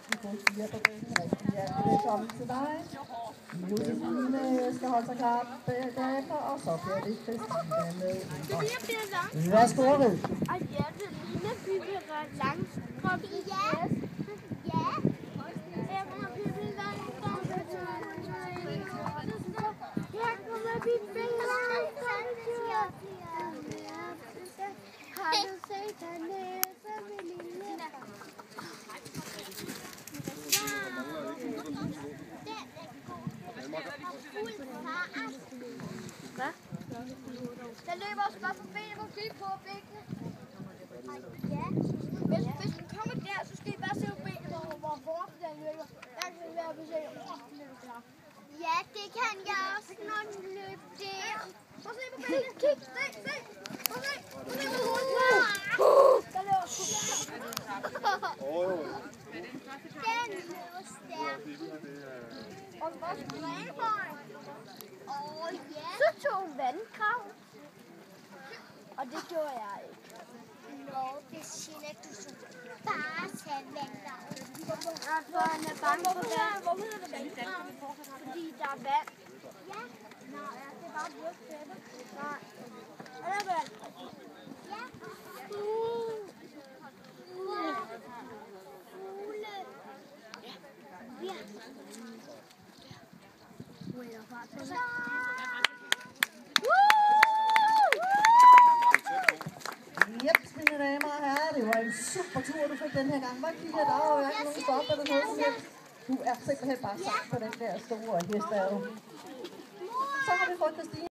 Vi får 4 på bænken. Rigtig hjertelig velkommen til dig. Josefine skal holde sig klar derefter, og så bliver det Christina med. Værsgo, Rid. Og Josefine bygger ret langt fra BS. Ja. Her kommer vi billeder. Har du set den næse, min lille? Hvad? Der løber også bare forbi, måske på bækkene. Ja. Hvis den kommer der, så skal I bare se på bækkene, hvor hårdt den løber. Der kan være på se, ja, det kan jeg også, når den løber der. Prøv at se på bækkene. Kig, se. Prøv at se. Der løber sgu. Den løber stærkt. Og vores drænhøj. Ja. Så tog vandkrav. Og det gjorde jeg ikke. Nå, det siger ikke, du så bare tage vandkrav. For han er bange for vand. Hvor hedder det vandkrav? Fordi der er vand. Ja. Nå, ja, det er bare blødt tæppe. Nej. Er der vand? Ja. Fugle. Ja. Jeps, mine damer og herrer, det var en super tur, du fik den her gang. Hvad kigger der over? Jeg kan nogen stoppe eller noget som helst. Du er simpelthen bare sagt på den der store hest. Så har vi fået Christine.